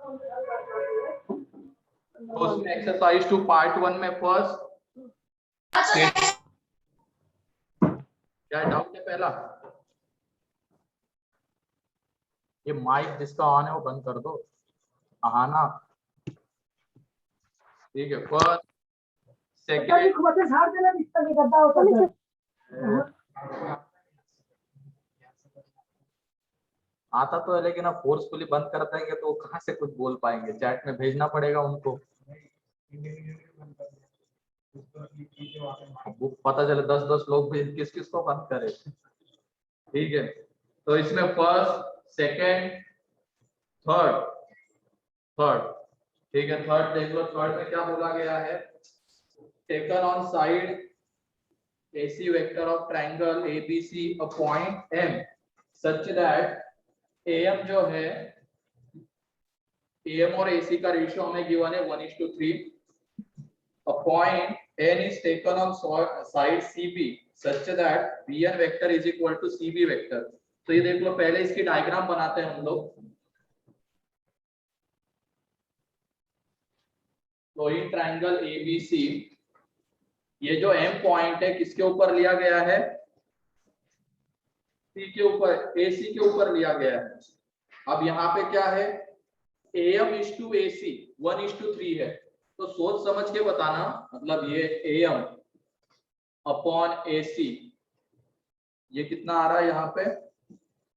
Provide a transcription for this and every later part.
तो उसमें exercise 2 part 1 में फर्स्ट क्या डाउट है पहला? ये माइक जिसका ऑन है वो बंद कर दो। हाँ ना, ठीक है। फर्स्ट सेकंड आता तो है, लेकिन अब फोर्सफुली बंद कर देंगे तो कहाँ से कुछ बोल पाएंगे, चैट में भेजना पड़ेगा उनको। बुक पता चले 10-10 लोग भी किस किस को बंद करे। ठीक है, तो इसमें फर्स्ट सेकंड थर्ड थर्ड ठीक है, थर्ड देख लो। थर्ड में क्या बोला गया है? Taken on side AC vector of triangle ABC a point M such that AM जो है, AM और AC का रेशियो हमें गिवन है 1:3। A point N is taken on side CB such that BN vector is equal to CB vector। तो ये देख लो, पहले इसकी डायग्राम बनाते हैं हम लोग। तो इन ट्रायंगल ABC ये जो M पॉइंट है किसके ऊपर लिया गया है? C के ऊपर, AC के ऊपर लिया गया है। अब यहाँ पे क्या है? AM is to AC 1:3 है। तो सोच समझ के बताना, मतलब ये AM अपॉन AC ये कितना आ रहा है यहाँ पे?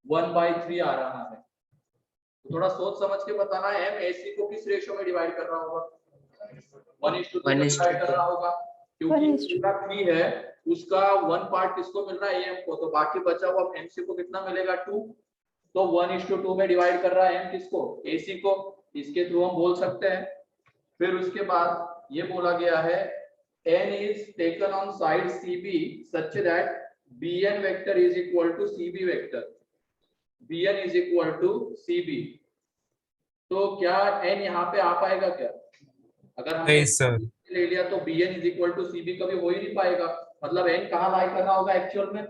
1/3 आ रहा है। तो थोड़ा सोच समझ के बताना, M AC को किस रेशियो में डिवाइड कर रहा होगा? 1:3 डिवाइड कर रहा होगा, क्योंकि इसका 3 है, उसका 1 पार्ट किसको मिल रहा है? AM को। तो बाकी बचा हुआ MC को कितना मिलेगा? 2। तो 1:2 में डिवाइड कर रहा है M किसको? AC को। इसके थ्रू हम बोल सकते हैं। फिर उसके बाद ये बोला गया है N is taken on side CB such that BN vector is equal to CB vector। BN is equal to CB। तो क्या N यहाँ पे आ पाएगा क्या? अगर हमने ले लिया तो BN is equal to CB कभी हो ही नहीं पाएगा। मतलब N कहाँ लाई करना होगा एक्चुअल में?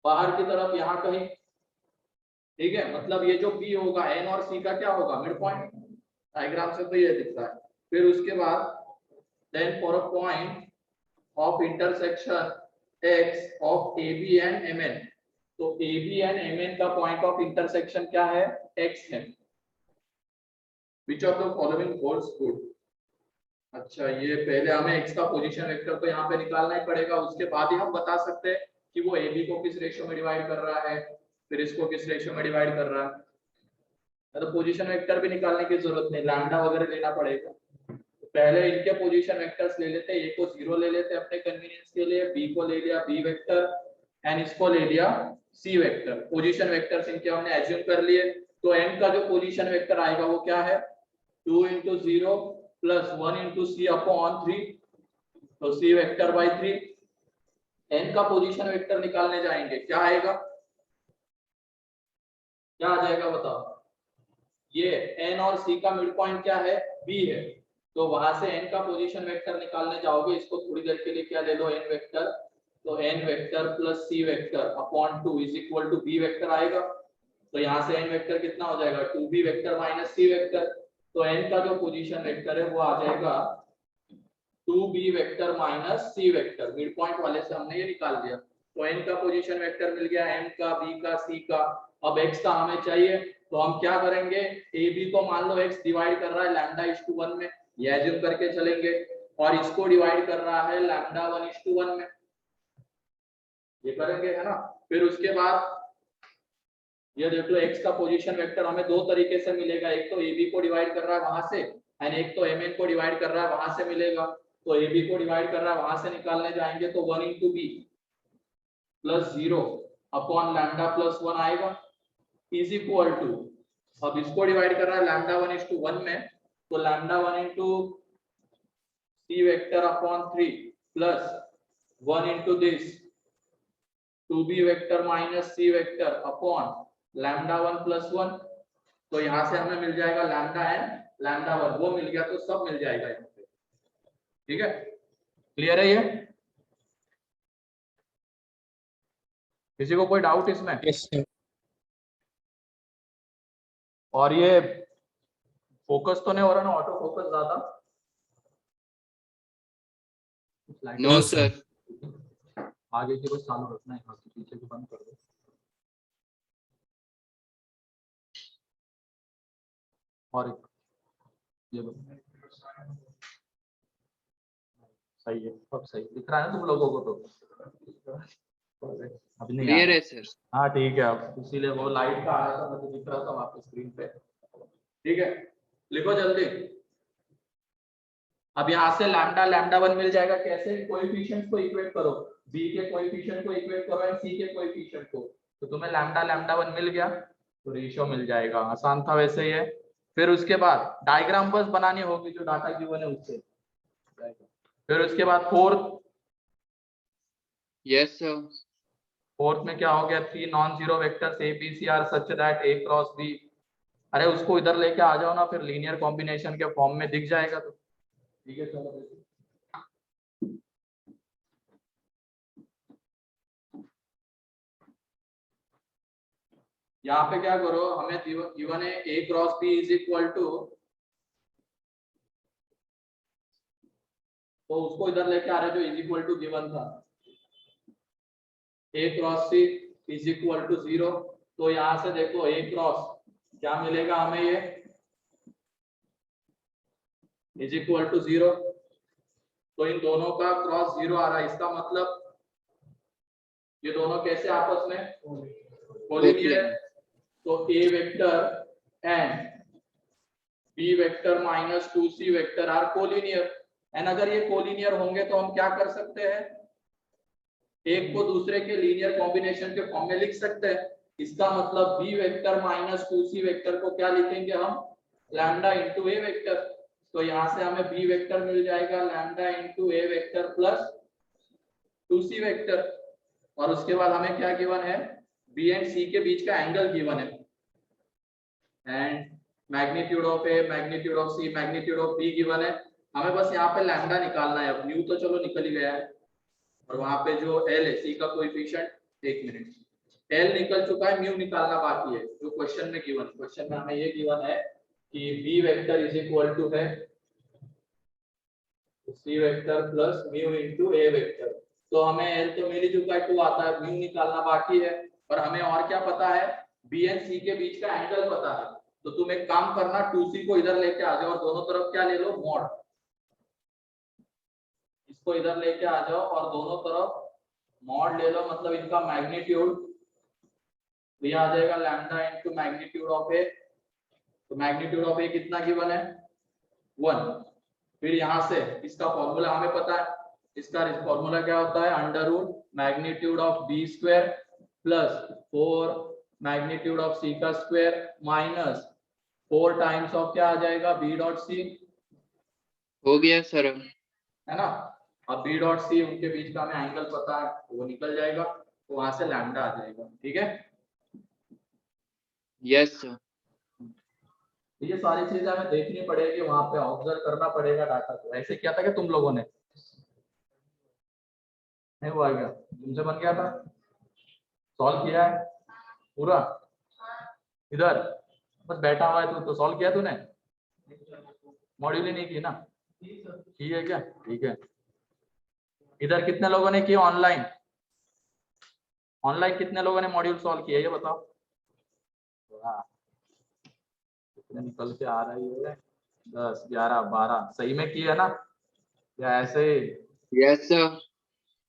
बाहर की तरफ, यहाँ कहीं। ठीक है, मतलब ये जो B होगा N और C का क्या होगा? Mid point. डायग्राम से तो ये दिख रहा है। फिर उसके बाद then for a point of intersection X of AB and MN, तो AB and MN का point of intersection क्या है? X है। Which of the following holds good? अच्छा, ये पहले हमें X का पोजीशन वेक्टर तो यहाँ पे निकालना ही पड़ेगा, उसके बाद ही हम बता सकते हैं कि वो AB को किस रेशियो में डिवाइड कर रहा है, फिर इसको किस रेशियो में डिवाइड कर रहा है। तो पोजीशन वेक्टर भी निकालने की जरूरत नहीं, लैम्डा वगैरह लेना पड़ेगा। पहले इनके पोजीशन वेक्टर्स ले लेते, ए को 0 ले लेते अपने कन्वीनियंस के लिए, बी को ले लिया B वेक्टर एंड इसको ले लिया C वेक्टर। पोजीशन वेक्टर्स इनके हमने एज्यूम कर लिए। तो M का जो पोजीशन वेक्टर आएगा वो क्या है? 2 × 0 + 1 × C अपॉन 3। तो C वेक्टर बाय 3। N का पोजीशन वेक्टर निकालने जाएंगे, क्या आएगा? क्या आ जाएगा बताओ? ये N और C का मिड पॉइंट क्या है? B है। तो वहां से N का पोजीशन वेक्टर निकालने जाओगे, इसको थोड़ी देर के लिए क्या ले लो? N vector. तो N vector plus C vector upon 2 is equal to B vector आएगा। तो यहाँ से N वेक्टर कितना हो जाएगा? 2B vector minus C vector. तो N का जो पोजीशन वेक्टर है वो आ जाएगा 2B vector minus C vector. Mid point वाले से हमने ये निकाल दिया। तो N का पोजीशन वेक्टर मिल गया, M का, B का, C का। अब X का हमें चाहिए, तो हम क्या करेंगे? AB को मान लो X डिवाइड कर रहा है λ1 में, ये एज्यूम करके चलेंगे, और इसको डिवाइड कर रहा है λ1 में, ये करेंगे, है ना। फिर उसके बाद ये देख लो, X का पोजीशन वेक्टर हमें दो तरीके से मिलेगा। एक तो AB को डिवाइड कर रहा है वहां से, एंड एक तो MN को डिवाइड कर रहा है वहां से मिलेगा। तो AB को डिवाइड कर रहा है वहां से निकालने जाएंगे तो 1 × B + 0 अपॉन λ+1 आएगा इज इक्वल टू, अब इसको डिवाइड कर रहा है λ1 में, तो λ1 × C vector upon 3 plus 1 × this 2B vector minus C vector upon λ1 + 1। तो यहाँ से हमें मिल जाएगा λ n λ1, वो मिल गया तो सब मिल जाएगा यहाँ पे। ठीक है, क्लियर है ये? किसी को कोई डाउट इसमें? yes, sir. और ये फोकस तो नहीं हो रहा ना, ऑटो फोकस ज्यादा? No sir. आगे की बस चालू रखना है, यहाँ से पीछे को बंद कर दो। और एक ये लो, सही है, सब सही दिख रहा है ना तुम लोगों को? तो अभी नहीं आ क्लियर रहा। है सर। हाँ ठीक है, अब इसीलिए वो लाइट का आ रहा था, मुझे दिख रहा था वहाँ पे स्क्रीन पे। ठीक है, लिखो जल्दी। अब यहाँ से लैम्डा लैम्डा 1 मिल जाएगा, कैसे? कोएफिशिएंट्स को इक्वेट करो, बी के कोएफिशिएंट को इक्वेट करो एंड सी के कोएफिशिएंट को, तो तुम्हें लैम्डा लैम्डा 1 मिल गया, तो रेशियो मिल जाएगा। आसान था वैसे ही है। फिर उसके बाद डायग्राम बस बनानी होगी जो डाटा गिवन है उससे। फिर उसके बाद यस सर। फोर्थ में क्या हो गया? 3 non zero vectors A B C are such that A cross B. अरे उसको इधर लेके आ जाओ ना, फिर लीनियर कॉम्बिनेशन के फॉर्म में दिख जाएगा। तो ठीक है, चलो यहाँ पे क्या करो, हमें गिवन है A cross B is equal to, तो उसको इधर लेके आ रहे जो इज इक्वल टू गिवन था, A cross C is equal to 0। तो यहां से देखो ए क्रॉस क्या मिलेगा हमें, ये इज इक्वल टू 0। तो इन दोनों का क्रॉस 0 आ रहा है, इसका मतलब ये दोनों कैसे आपस में कोलिनियर। तो A vector and B vector minus 2c vector are collinear. And अगर ये कोलिनियर होंगे तो हम क्या कर सकते हैं, एक को दूसरे के लीनियर कॉम्बिनेशन के फॉर्म में लिख सकते हैं। इसका मतलब B vector minus 2c vector को क्या लिखेंगे हम, लैम्डा इंटू ए वेक्टर। तो यहाँ से हमें बी वेक्टर मिल जाएगा lambda into A vector plus 2c vector. और उसके बाद हमें क्या गिवन है, बी एंड सी के बीच का एंगल गिवन है, and magnitude of A, magnitude of C, magnitude of B given है। हमें बस यहाँ पे लैम्डा निकालना है। अब न्यू तो चलो निकल ही गया है, और वहां पे जो एल है, सी का कोएफिशिएंट, एक मिनट, एल निकल चुका है, म्यू निकालना बाकी है जो क्वेश्चन में गिवन। क्वेश्चन में हमें ये गिवन है कि B vector is equal to है C vector plus mu into A vector. तो हमें एल तो मिल ही चुका है, 2 आता है, म्यू निकालना बाकी है। और हमें और क्या पता है, बी एंड सी के बीच का एंगल पता है। तो तुम एक काम करना, 2c को इधर लेके आ जाओ और दोनों तरफ क्या ले लो, मॉड। इसको इधर लेके आ जाओ और दोनों तरफ मॉड ले लो, मतलब इनका मैग्नीट्यूड, तो ये आ जाएगा लैम्डा इनटू मैग्नीट्यूड ऑफ ए। तो मैग्नीट्यूड ऑफ ए कितना गिवन है, 1। फिर यहां से इसका फॉर्मूला हमें पता है, इसका फॉर्मूला क्या होता है, under root magnitude of B square plus 4 magnitude of C का स्क्वायर माइनस 4 टाइम्स ऑफ क्या आ जाएगा, बी डॉट सी। हो गया सर। है ना? अब बी डॉट सी, उनके बीच का हमें एंगल पता है, वो निकल जाएगा, तो वहां से लैम्डा आ जाएगा। ठीक है, यस सर। ये सारी चीजें हमें देखनी पड़ेगी, वहां पे ऑब्जर्व करना पड़ेगा डाटा को। ऐसे किया था कि तुम लोगों ने नहीं हुआ क्या, तुमसे बन गया था, सॉल्व किया है पूरा? इधर बस बैठा हुआ है, तो सॉल्व किया तूने? मॉड्यूल ही नहीं की ना? की है क्या? ठीक है। इधर कितने लोगों ने किया ऑनलाइन? ऑनलाइन कितने लोगों ने मॉड्यूल सॉल्व किया, ये बताओ। कितने निकल के आ रही है, 10 11 12 सही में किया ना, या ऐसे? Yes sir.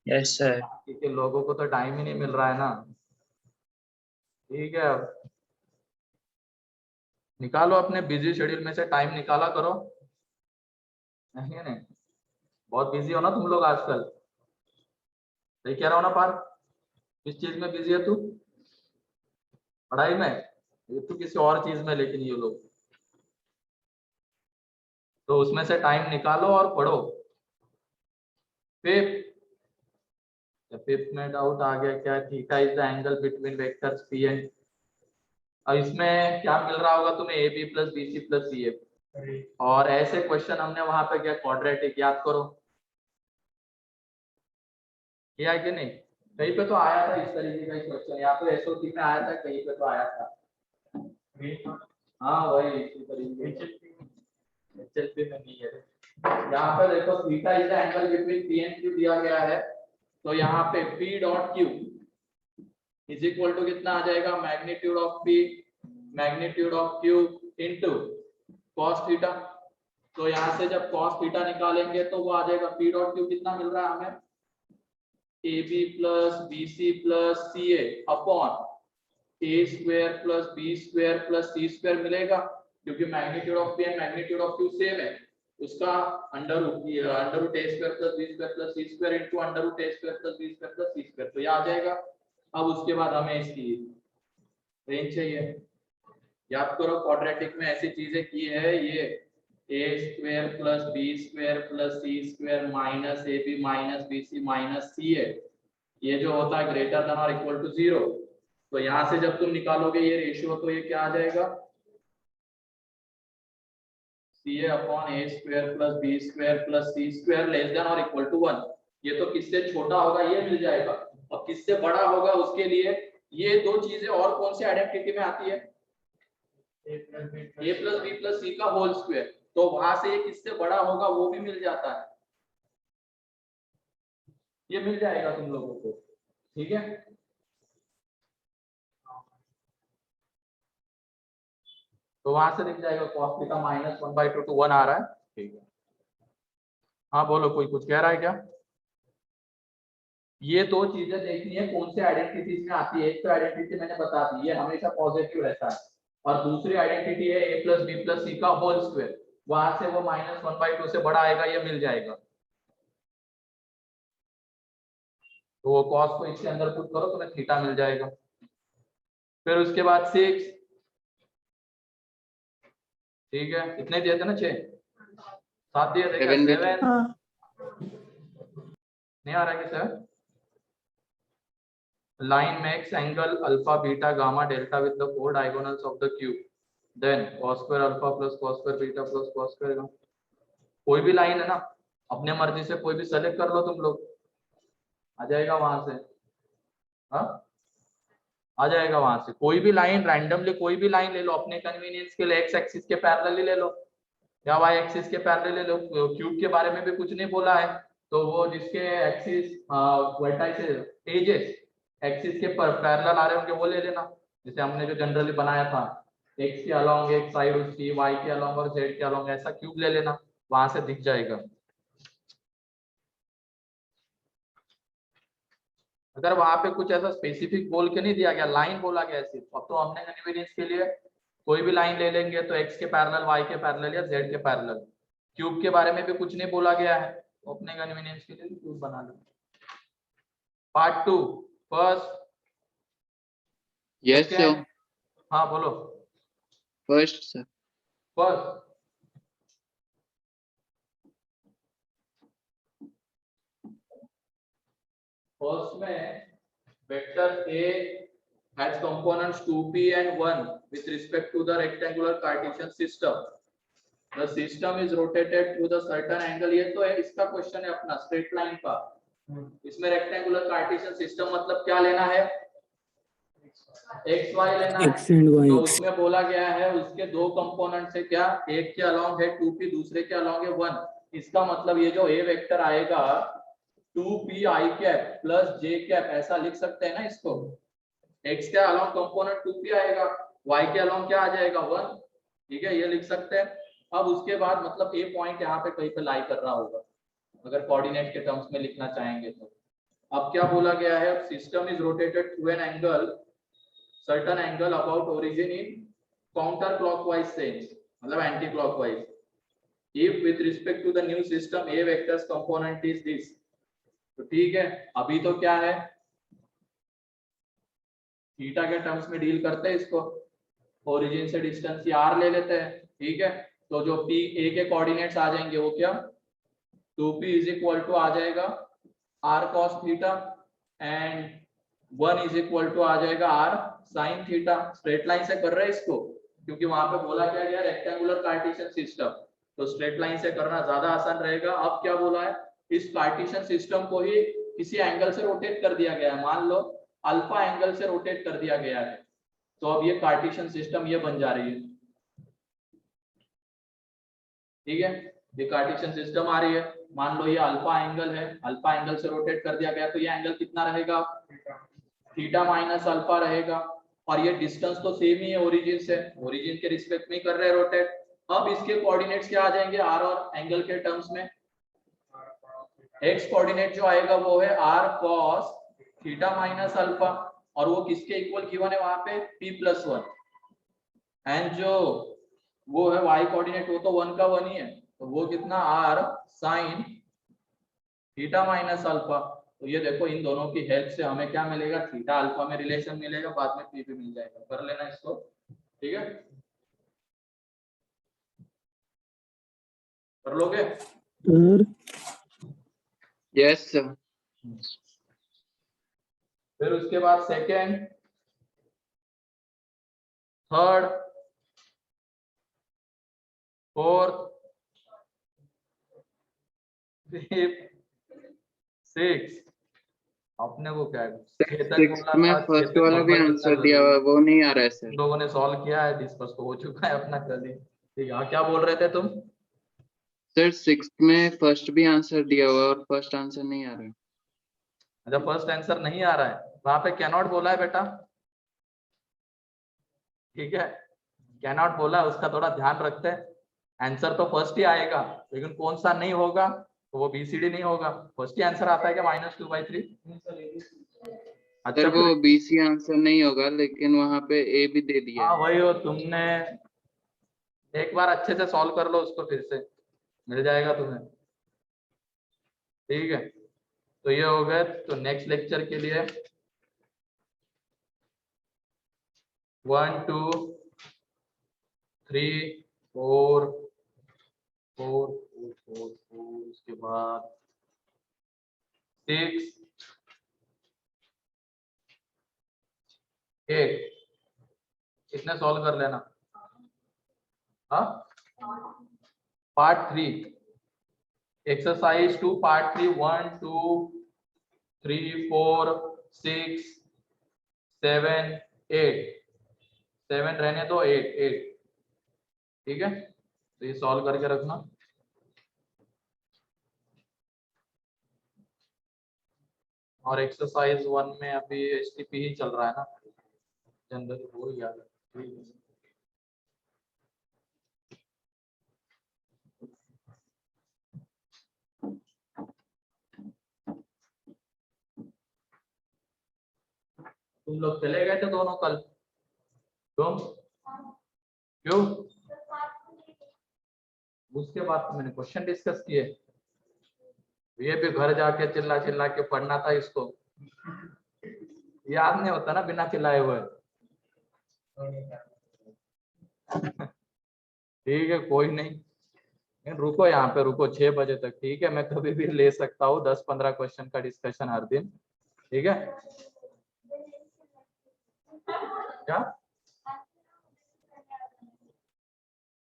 Yes sir. क्योंकि लोगों को तो टाइम ही नहीं मिल रहा है ना। ठीक है, निकालो अपने बिजी शेड्यूल में से टाइम निकाला करो। नहीं, बहुत बिजी हो ना तुम लोग आजकल। सही कह रहा हो ना पार? किस चीज में बिजी है तू? पढ़ाई में? ये तो किसी और चीज में, लेकिन ये लोग तो उसमें से टाइम निकालो और पढ़ो। फिफ्थ में डाउट आ गया क्या, theta is the angle between vectors P and. अब इसमें क्या मिल रहा होगा तुम्हें, A B plus B C plus C A. और ऐसे क्वेश्चन हमने वहां पे क्या, क्वाड्रेटिक याद करो, किया है कि नहीं? कहीं पे तो आया था इस तरीके का क्वेश्चन, या तो एसओटी में आया था, कहीं पे तो आया था। हाँ वही इसी तरीके। HLP में नहीं है। यहाँ पे देखो theta is the angle between P and Q दिया गया है, तो यहाँ पे P dot Q is equal to कितना आ जाएगा, magnitude of P magnitude of Q into cos theta. तो यहाँ से जब cos थीटा निकालेंगे तो वो आ जाएगा P डॉट Q कितना मिल रहा है हमें, AB plus BC plus CA upon A square plus B square plus C square मिलेगा, क्योंकि magnitude of P and magnitude of Q same है, उसका under root A square plus B square plus C square into under root A square plus B square plus C square, तो ये आ जाएगा। अब उसके बाद हमें इसकी रेंज चाहिए। याद करो क्वाड्रेटिक में ऐसी चीजें की है, ये A square plus B square plus C square minus AB minus BC minus CA, ये जो होता है ग्रेटर देन और इक्वल टू 0, तो यहाँ से जब तुम निकालोगे ये रेशियो तो ये क्या आ जाएगा, CA upon A square plus B square plus C square less than और इक्वल टू 1। ये तो किससे छोटा होगा ये मिल जाएगा, और किससे बड़ा होगा उसके लिए ये दो चीजें और कौन सी आइडेंटिटी में आती है, A plus B plus C का होल स्क्वायर, तो वहां से ये किससे बड़ा होगा वो भी मिल जाता है, ये मिल जाएगा तुम लोगों को, ठीक है। तो वहां से दिख जाएगा cos थीटा माइनस 1/2 to 1 आ रहा है, ठीक है। हाँ बोलो, कोई कुछ कह रहा है क्या? ये दो चीजें देखनी है कौन से आइडेंटिटीज में आती है। एक तो आइडेंटिटी मैंने बता दी, ये हमेशा पॉजिटिव रहता है, और दूसरी आइडेंटिटी है A plus B plus C का होल स्क्वायर, वहां से वो माइनस 1/2 से बड़ा आएगा, ये मिल जाएगा। तो वो cos को इसके अंदर पुट करो तुम्हें थीटा मिल जाएगा। फिर उसके बाद 6, ठीक है, कितने दिए थे ना, 6 7 दिए थे, 7 नहीं आ रहा है क्या 7? Line makes angle alpha, beta, gamma, delta with the 4 diagonals of the cube. Then cos square alpha plus cos square beta plus cos square gamma. कोई भी लाइन है ना, अपने मर्जी से कोई भी सेलेक्ट कर लो तुम लोग, आ जाएगा वहां से, हाँ आ जाएगा वहां से। कोई भी लाइन रैंडमली कोई भी लाइन ले लो, अपने कन्वीनियंस के लिए एक्स एक्सिस के पैरेलल ले लो या वाई एक्सिस के पैरेलल ले लो। क्यूब के बारे में भी कुछ नहीं बोला है, तो वो जिसके एक्सिस वर्टाइसेस एजेस एक्सिस के पैरेलल आ रहे होंगे वो ले लेना, जैसे हमने जो जनरली बनाया था, एक्स के अलोंग एक साइड उसकी, वाई के अलोंग और जेड के अलोंग, ऐसा क्यूब ले लेना, वहां से दिख जाएगा। अगर वहां पे कुछ ऐसा स्पेसिफिक बोल के नहीं दिया गया, लाइन बोला गया सिर्फ, अब तो हमने कन्वीनियंस के लिए कोई भी लाइन ले लेंगे, तो एक्स के पैरेलल, वाई के पैरेलल या जेड के पैरेलल। क्यूब के बारे में भी कुछ नहीं बोला गया है, तो अपने कन्वीनियंस के लिए क्यूब बना लो। पार्ट 2 फर्स्ट, यस सर, हाँ बोलो। फर्स्ट सर, फर्स्ट फर्स्ट में vector A has components 2p and 1 with respect to the rectangular Cartesian system. The system is rotated through the certain angle. ये तो है, इसका क्वेश्चन है अपना स्ट्रेट लाइन का। इसमें रेक्टेंगुलर कार्टेशियन सिस्टम मतलब क्या लेना है, x y लेना है, तो उसमें बोला गया है उसके दो कंपोनेंट से, क्या एक के अलोंग है 2p, दूसरे के अलोंग है 1। इसका मतलब ये जो a वेक्टर आएगा 2p i cap plus j cap, ऐसा लिख सकते हैं ना इसको। x के अलोंग कंपोनेंट 2p आएगा, y के अलोंग क्या आ जाएगा 1, ठीक है, ये लिख सकते हैं। अब उसके बाद मतलब a पॉइंट यहाँ पे कहीं पे लाई कर रहा होगा, अगर कोऑर्डिनेट के टर्म्स में लिखना चाहेंगे तो। अब क्या बोला गया है, system is rotated through an angle, certain angle about origin in counter clockwise sense, मतलब anticlockwise. If with respect to the new system a vectors component is this, तो ठीक है, अभी तो क्या है थीटा के टर्म्स में डील करते हैं इसको, ओरिजिन से डिस्टेंस r ले लेते हैं, ठीक है। तो जो p a के कोऑर्डिनेट्स आ जाएंगे वो क्या 2p इज इक्वल टू आ जाएगा r cos theta and 1 is equal to आ जाएगा r sin theta. Straight line से कर रहे हैं इसको, क्योंकि वहां पे बोला क्या गया रेक्टेंगुलर कार्टेशियन सिस्टम, तो स्ट्रेट लाइन से करना ज्यादा आसान रहेगा। अब क्या बोला है, इस कार्टेशियन सिस्टम को ही किसी एंगल से रोटेट कर दिया गया है, मान लो अल्फा एंगल से रोटेट कर दिया गया है, तो अब ये कार्टेशियन सिस्टम ये बन जा रही है। ठीक है, ये कार्टेशियन सिस्टम आ रही है, मान लो ये अल्फा एंगल है, अल्फा एंगल से रोटेट कर दिया गया तो ये एंगल कितना रहेगा, थीटा माइनस अल्फा रहेगा, और ये डिस्टेंस तो सेम ही है ओरिजिन से, ओरिजिन के रिस्पेक्ट में कर रहे हैं रोटेट। अब इसके कोऑर्डिनेट्स क्या आ जाएंगे आर और एंगल के टर्म्स में, एक्स कोऑर्डिनेट जो आएगा वो है R cos theta minus alpha, और वो किसके इक्वल गिवन है वहां पे p+1, एंड जो वो है y कोऑर्डिनेट वो तो 1 का 1 ही है, तो वो कितना r sine theta minus alpha. तो ये देखो इन दोनों की हेल्प से हमें क्या मिलेगा, थीटा अल्फा में रिलेशन मिलेगा, बाद में p भी मिल जाएगा, कर लेना इसको, ठीक है, कर लोगे? Yes sir. फिर उसके बाद second, third, fourth, fifth, six, अपने को क्या है, छह तक सिक्स बोला में था, छह फर्स्ट तक वाला भी नंबर कितना आंसर दिया जरूरी हुआ है, है, वो नहीं आ रहा है सर। तुम लोगों ने सॉल्व किया है, डिस्कस तो हो चुका है अपना कल ही, ठीक है। हाँ क्या बोल रहे थे तुम? सर सिक्स में फर्स्ट भी आंसर दिया हुआ है और फर्स्ट आंसर नहीं आ रहा है। अच्छा फर्स्ट आंसर नहीं आ रहा है, वहां पे कैन नॉट बोला है बेटा, ठीक है, कैन नॉट बोला है, उसका थोड़ा ध्यान रखते हैं, आंसर तो फर्स्ट ही आएगा, लेकिन कौन सा नहीं होगा, तो वो BCD नहीं होगा, फर्स्ट ही आंसर आता है क्या -2/3। अच्छा सर वो फिर BC आंसर नहीं होगा, लेकिन वहां पे ए भी दे दिया हाँ है। वही हो, तुमने एक बार अच्छे से सॉल्व कर लो उसको, फिर से मिल जाएगा तुम्हें, ठीक है। तो ये हो गए, तो नेक्स्ट लेक्चर के लिए 1 2 3 4 4 4 4, उसके बाद 6 8, कितने सॉल्व कर लेना, हाँ पार्ट 3, एक्सरसाइज 2 पार्ट 3, 1 2 3 4 6 7 8, 7 रहने दो, 8 ठीक है, तो ये सॉल्व करके रखना। और एक्सरसाइज 1 में अभी STP ही चल रहा है ना, जनरल हो गया, ठीक है। तुम लोग चले गए थे दोनों कल, तुम क्यों? उसके बाद तो मैंने क्वेश्चन डिस्कस किए, ये भी घर जाके चिल्ला चिल्ला के पढ़ना था इसको, याद नहीं होता ना बिना चिल्लाए हुए। ठीक है कोई नहीं, रुको यहाँ पे, रुको 6 बजे तक, ठीक है, मैं कभी भी ले सकता हूँ 10-15 क्वेश्चन का डिस्कशन हर दिन, ठीक है। क्या?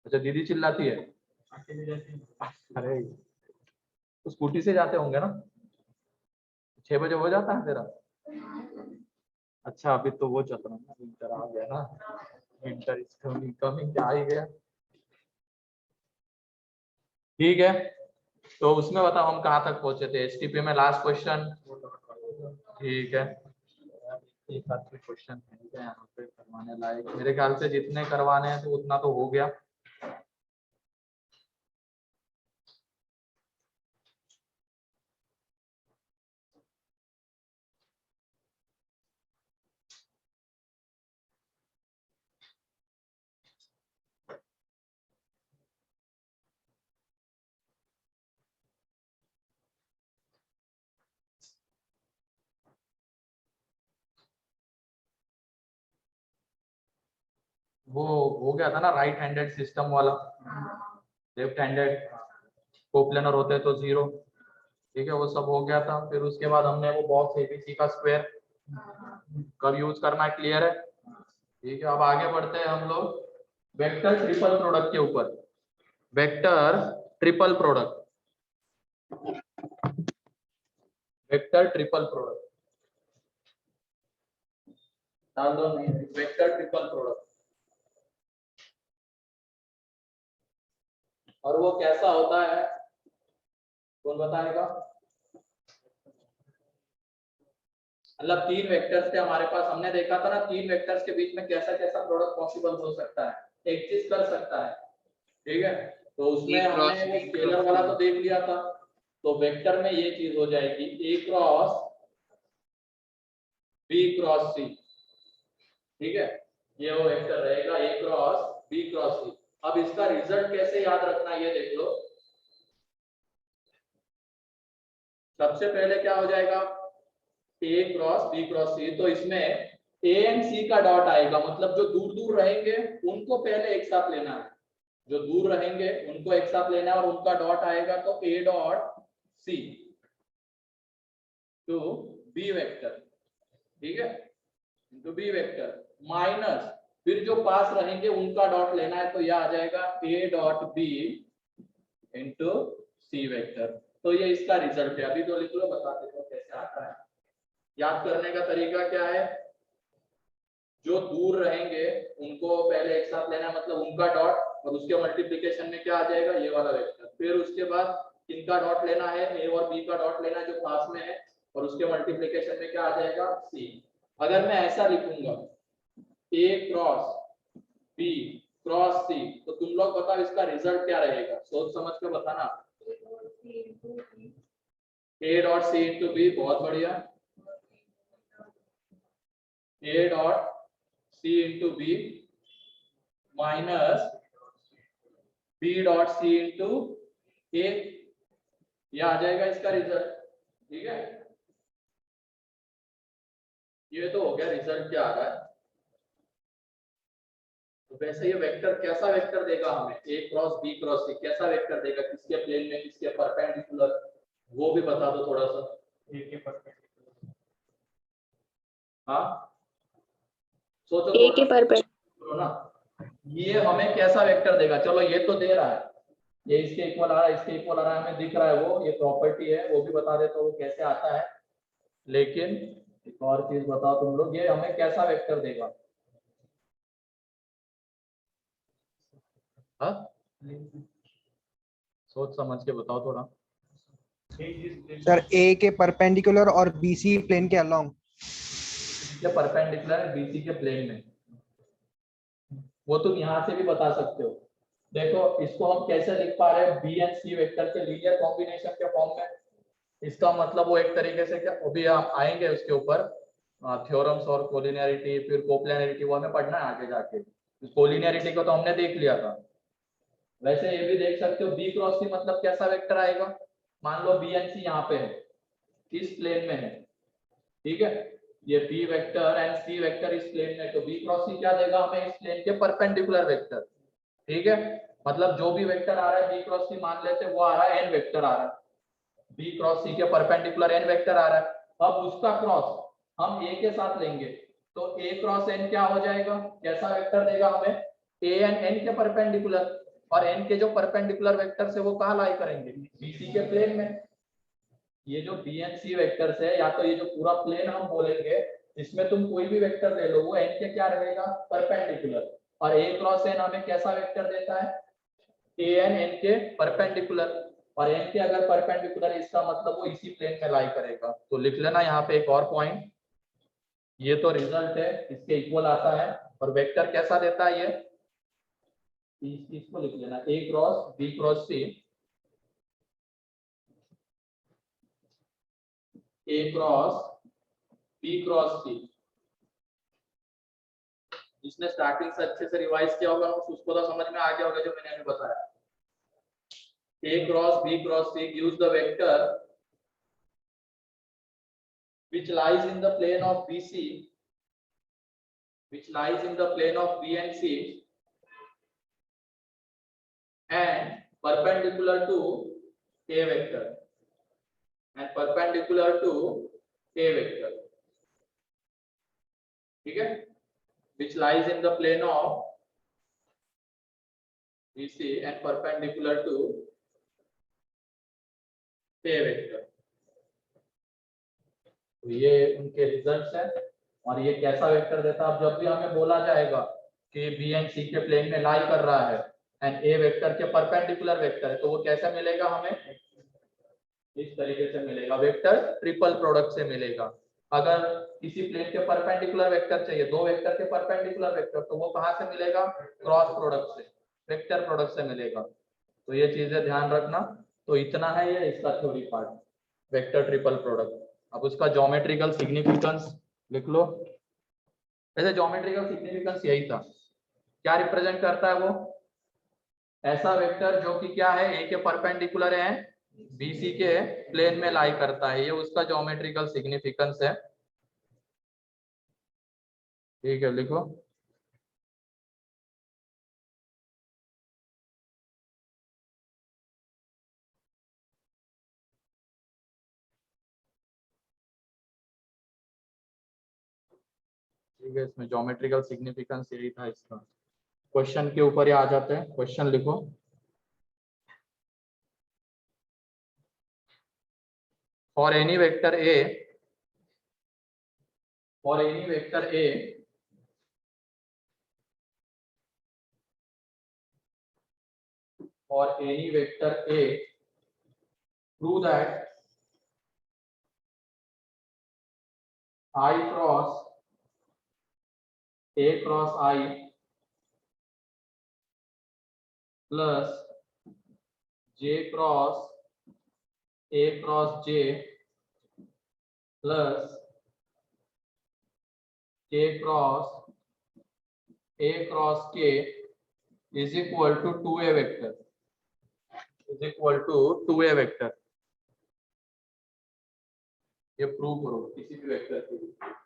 अच्छा दीदी चिल्लाती है, अरे तो स्कूटी से जाते होंगे ना, 6 बजे हो जाता है तेरा? अच्छा अभी तो वो चल रहा है ना, विंटर आ गया ना, विंटर इज कमिंग, कमिंग क्या आ ही गया, ठीक है। तो उसमें बताओ हम कहाँ तक पहुंचे थे, STP में लास्ट क्वेश्चन, ठीक है, एक आध क्वेश्चन है यहाँ पे करवाने लायक, मेरे ख्याल से जितने करवाने हैं तो उतना तो हो गया। वो हो गया था ना राइट हैंडेड सिस्टम वाला, लेफ्ट हैंडेड कोप्लेनर होते तो 0, ठीक है, वो सब हो गया था। फिर उसके बाद हमने वो बॉक्स ABC का स्क्वायर कब यूज करना है, क्लियर है, ठीक है। अब आगे बढ़ते हैं हम लोग वेक्टर ट्रिपल प्रोडक्ट के ऊपर, vector triple product, vector triple product डाल दो, नहीं वेक्टर ट्रिपल प्रोडक्ट। और वो कैसा होता है, कौन बताएगा? मतलब 3 वेक्टर्स थे हमारे पास, हमने देखा था ना 3 वेक्टर्स के बीच में कैसा कैसा प्रोडक्ट पॉसिबल हो सकता है, एग्जिस्ट कर सकता है, ठीक है। तो उसमें हमने वो स्केलर वाला तो देख लिया था, तो वेक्टर में ये चीज हो जाएगी ए क्रॉस बी क्रॉस सी, ठीक है, ये वो वेक्टर रहेगा ए क्रॉस बी क्रॉस सी। अब इसका रिजल्ट कैसे याद रखना है ये देख लो। सबसे पहले क्या हो जाएगा, ए क्रॉस बी क्रॉस सी, तो इसमें ए एंड सी का डॉट आएगा, मतलब जो दूर दूर रहेंगे उनको पहले एक साथ लेना है, जो दूर रहेंगे उनको एक साथ लेना है और उनका डॉट आएगा, तो A dot C to B vector, ठीक है, इनटू बी वेक्टर माइनस फिर जो पास रहेंगे उनका डॉट लेना है, तो यह आ जाएगा A dot B into C vector. तो ये इसका रिजल्ट है। अभी तो लिख लो, बता देता हूं कैसे आता है। याद करने का तरीका क्या है, जो दूर रहेंगे उनको पहले एक साथ लेना है, मतलब उनका डॉट, और उसके मल्टीप्लिकेशन में क्या आ जाएगा, ये वाला वेक्टर। फिर उसके बाद इनका डॉट लेना है, ए और बी का डॉट लेना है जो पास में है, और उसके मल्टीप्लिकेशन में क्या आ जाएगा, सी। अगर मैं ऐसा लिखूंगा ए क्रॉस बी क्रॉस सी, तो तुम लोग बताओ इसका रिजल्ट क्या रहेगा, सोच समझ के बताना। A dot C into B, बहुत बढ़िया, A dot C into B minus B dot C into A, ये आ जाएगा इसका रिजल्ट, ठीक है। ये तो हो गया रिजल्ट क्या आ रहा है। तो वैसे ये वेक्टर कैसा वेक्टर देगा हमें, ए क्रॉस बी क्रॉस सी कैसा वेक्टर देगा, किसके प्लेन में, किसके परपेंडिकुलर, वो भी बता दो थोड़ा सा। ए के परपेंडिकुलर, हाँ सोचो ए के परपेंडिकुलर ना, ये हमें कैसा वेक्टर देगा। चलो ये तो दे रहा है, ये इसके इक्वल आ रहा है, इसके इक्वल आ रहा है, हमें दिख रहा है, वो ये प्रॉपर्टी है, वो भी बता दे तो वो कैसे आता है। लेकिन एक और चीज बताओ तुम लोग, ये हमें कैसा वेक्टर देगा, हाँ सोच समझ के बताओ थोड़ा। सर ए के परपेंडिकुलर और बीसी प्लेन के अलोंग, के परपेंडिकुलर बीसी के प्लेन में, वो तुम यहाँ से भी बता सकते हो। देखो इसको हम कैसे लिख पा रहे हैं, बी एंड सी वेक्टर के लीनियर कॉम्बिनेशन के फॉर्म में। इसका मतलब वो एक तरीके से क्या, अभी आप आएंगे उसके ऊपर थ्योरम्स और कोलिनियरिटी, फिर कोप्लेनरिटी, वो हमें पढ़ना है आगे जाके। कोलिनियरिटी को तो हमने देख लिया था। वैसे ये भी देख सकते हो बी क्रॉस सी मतलब कैसा वेक्टर आएगा, मान लो बी एंड सी यहाँ पे है, इस प्लेन में है, ठीक है, ये B vector and C vector इस प्लेन में, तो बी क्रॉस सी क्या देगा हमें, इस प्लेन के परपेंडिकुलर वेक्टर, ठीक है। मतलब जो भी वेक्टर आ रहा है बी क्रॉस सी मान लेते, वो आ रहा है एन वेक्टर आ रहा है, बी क्रॉस सी के परपेंडिकुलर एन वेक्टर आ रहा है। अब उसका क्रॉस हम ए के साथ लेंगे, तो ए क्रॉस एन क्या हो जाएगा, कैसा वेक्टर देगा हमें, ए एंड एन के परपेंडिकुलर, और एन के जो परपेंडिकुलर वेक्टर है वो कहाँ लाई करेंगे, बीसी के प्लेन में। ये जो बी एंड सी वेक्टर्स है, या तो ये जो पूरा प्लेन हम बोलेंगे, इसमें तुम कोई भी वेक्टर ले लो, वो एन के क्या रहेगा, परपेंडिकुलर, और ए क्रॉस एन हमें कैसा वेक्टर देता है, ए एन एन के परपेंडिकुलर, और एन के अगर परपेंडिकुलर इसका मतलब वो इसी प्लेन में लाई करेगा। तो लिख लेना यहाँ पे एक और पॉइंट, ये तो रिजल्ट है, इसके इक्वल आता है, और वेक्टर कैसा देता है ये, इसको लिख लेना ए क्रॉस बी क्रॉस सी, ए क्रॉस बी क्रॉस सी। जिसने स्टार्टिंग से अच्छे से रिवाइज किया होगा उसको तो समझ में आ गया होगा जो मैंने अभी बताया। A cross B cross C gives the vector which lies in the plane of BC, which lies in the plane of B and C, and perpendicular to A vector, and perpendicular to A vector. ठीक है, which lies in the plane of BC and perpendicular to A vector. तो ये उनके results हैं, और ये कैसा vector देता है। अब जब भी हमें बोला जाएगा कि बी एंड सी के प्लेन में लाई कर रहा है, एंड ए वेक्टर के परपेंडिकुलर वेक्टर है, तो वो कैसे मिलेगा हमें, इस तरीके से मिलेगा, वेक्टर ट्रिपल प्रोडक्ट से मिलेगा। अगर किसी प्लेन के परपेंडिकुलर वेक्टर चाहिए, दो वेक्टर के परपेंडिकुलर वेक्टर, तो वो कहाँ से मिलेगा, क्रॉस प्रोडक्ट से, वेक्टर प्रोडक्ट से मिलेगा। तो ये चीजें ध्यान रखना। तो इतना है ये इसका theory part, vector triple product. अब उसका ज्योमेट्रिकल सिग्निफिकेंस लिख लो। वैसे ज्योमेट्रिकल सिग्निफिकेंस यही था, क्या रिप्रेजेंट करता है वो, ऐसा वेक्टर जो कि क्या है, ए के परपेंडिकुलर है, बीसी के प्लेन में लाई करता है, ये उसका ज्योमेट्रिकल सिग्निफिकेंस है। ठीक है, लिखो। ठीक है, इसमें ज्योमेट्रिकल सिग्निफिकेंस यही था इसका। क्वेश्चन के ऊपर ही आ जाते हैं, क्वेश्चन लिखो। For any vector A, for any vector A for any vector A, prove that I cross A cross I plus J cross A cross J plus K cross A cross K is equal to 2A vector, is equal to 2A vector। ये prove करो किसी भी vector के लिए।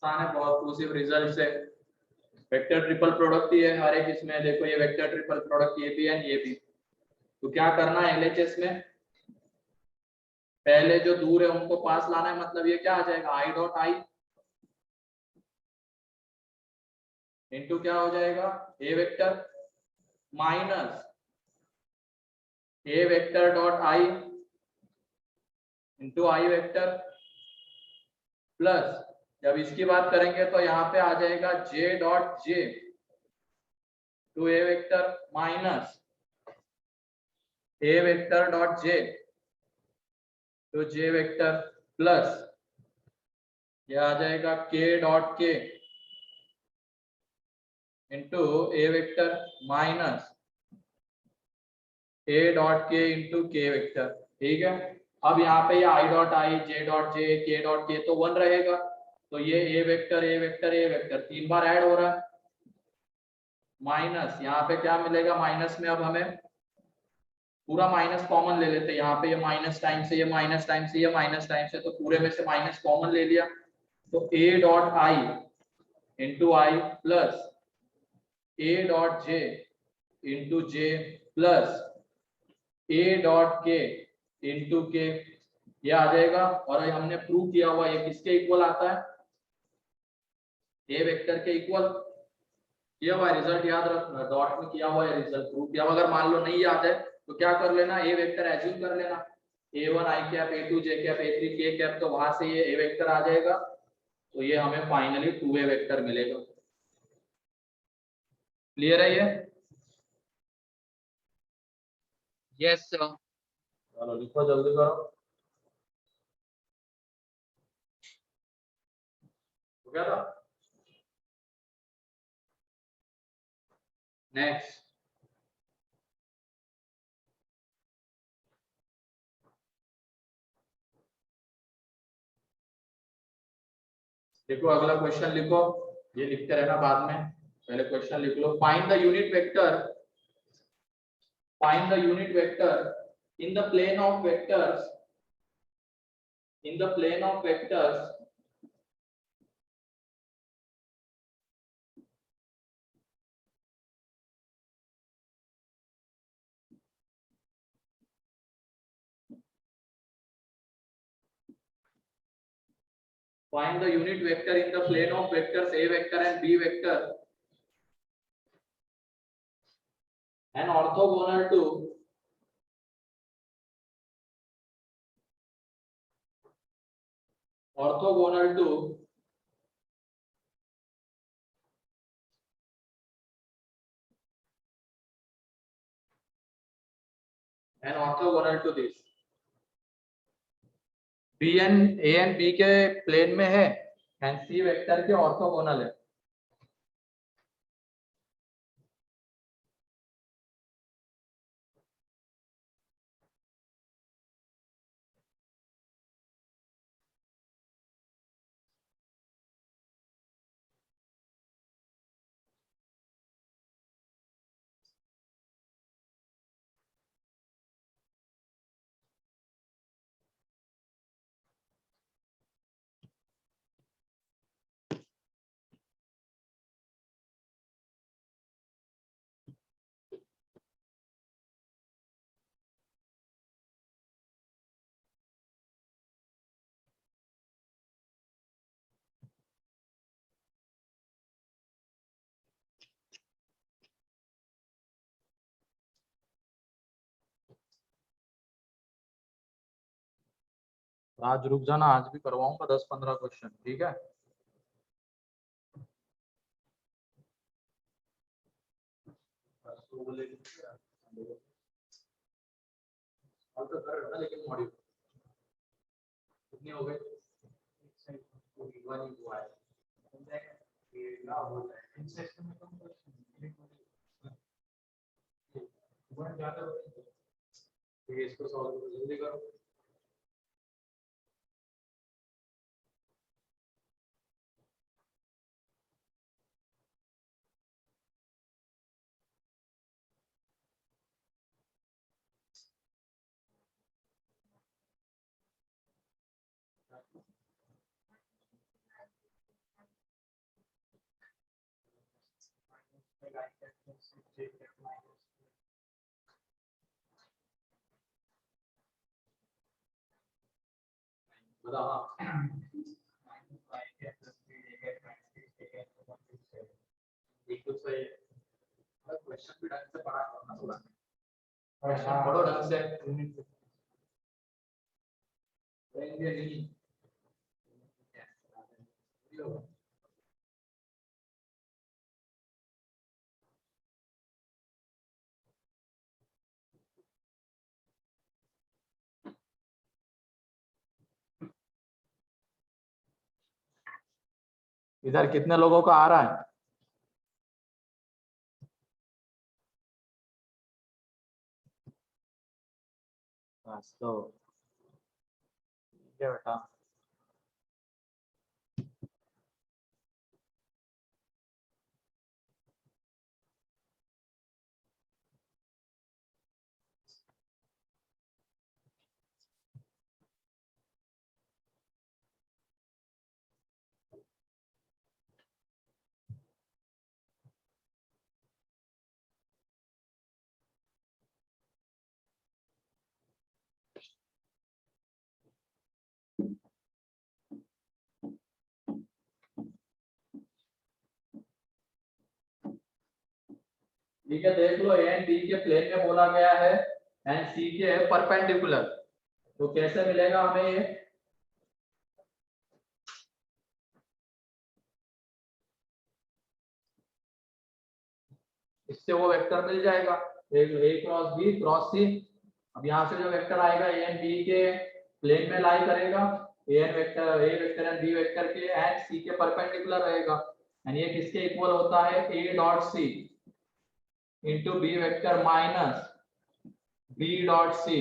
आसान है बहुत, to सिर्फ रिजल्ट से वेक्टर ट्रिपल प्रोडक्ट ही है हर एक इसमें। देखो ये वेक्टर ट्रिपल प्रोडक्ट ये भी है ये भी। तो क्या करना है एलएचएस में, पहले जो दूर है उनको पास लाना है, मतलब ये क्या आ जाएगा, आई डॉट आई इंटू क्या हो जाएगा, A vector minus A vector dot I into I vector plus, जब इसकी बात करेंगे तो यहाँ पे आ जाएगा J dot J to A vector minus A vector dot J to J vector plus, ये आ जाएगा K dot K into A vector minus A dot K into K vector. ठीक है, अब यहाँ पे ये I dot I, J dot जे, के डॉट के तो 1 रहेगा, तो ये A vector A vector A vector 3 बार ऐड हो रहा है, माइनस यहाँ पे क्या मिलेगा, माइनस में अब हमें पूरा माइनस कॉमन ले लेते हैं, यहाँ पे ये माइनस टाइम से ये माइनस टाइम से ये माइनस टाइम से, तो पूरे में से माइनस कॉमन ले लिया, तो A dot I into I plus A dot J into J plus A dot K into के, ये आ जाएगा। और हमने प्रूव किया हुआ ये किसके इक्वल आता है, ए वेक्टर के इक्वल। किया हुआ रिजल्ट याद रखना, डॉट में किया हुआ है रिजल्ट प्रूव किया। अगर मान लो नहीं याद है तो क्या कर लेना, ए वेक्टर एज्यूम कर लेना, a1 i cap, a2 j cap, a3 k cap, तो वहां से ये ए वेक्टर आ जाएगा तो ये हमें फाइनली 2A वेक्टर मिलेगा। क्लियर है ये? Yes, sir. चलो लिखो, जल्दी करो। हो गया था? नेक्स्ट, देखो अगला क्वेश्चन लिखो, ये लिखते रहना बाद में, पहले क्वेश्चन लिख लो। Find the unit vector, find the unit vector in the plane of vectors, in the plane of vectors find the unit vector in the plane of vectors A vector and B vector and orthogonal to this B and A and B के plane में है and C vector के orthogonal है। आज रुक जाना, आज भी करवाऊंगा 10-15 क्वेश्चन, ठीक है? लेकिन मॉड्यूल कितने हो गए? इसको सॉल्व जल्दी करो। बता हाँ, बिल्कुल सही है। क्वेश्चन भी ढंग से पढ़ा करना थोड़ा, क्वेश्चन पढ़ो ढंग से, नहीं इधर कितने लोगों का आ रहा है? बस तो ठीक है बेटा। ठीक है, देख लो, ए एंड बी के प्लेन में बोला गया है एंड सी के है परपेंडिकुलर, तो कैसे मिलेगा हमें ये? इससे वो वेक्टर मिल जाएगा, A cross B cross C. अब यहाँ से जो वेक्टर आएगा ए एंड बी के प्लेन में लाई करेगा, A vector and B vector के एंड सी के परपेंडिकुलर रहेगा, एंड ये किसके इक्वल होता है, A dot C into B vector minus B dot C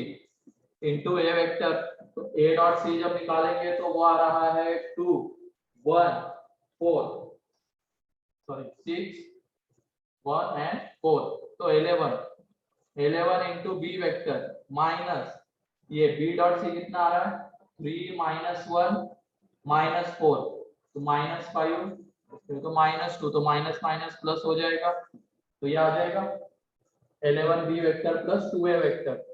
into A vector. तो ए डॉट सी जब निकालेंगे तो वो आ रहा है 2 1 4 सॉरी 6 1 एंड 4, तो 11 इंटू बी वेक्टर माइनस ये बी डॉट सी कितना आ रहा है 3 माइनस 1 माइनस 4, तो माइनस 5, तो माइनस 2, तो माइनस माइनस प्लस हो जाएगा, तो ये आ जाएगा 11 बी वेक्टर प्लस 2 ए वेक्टर।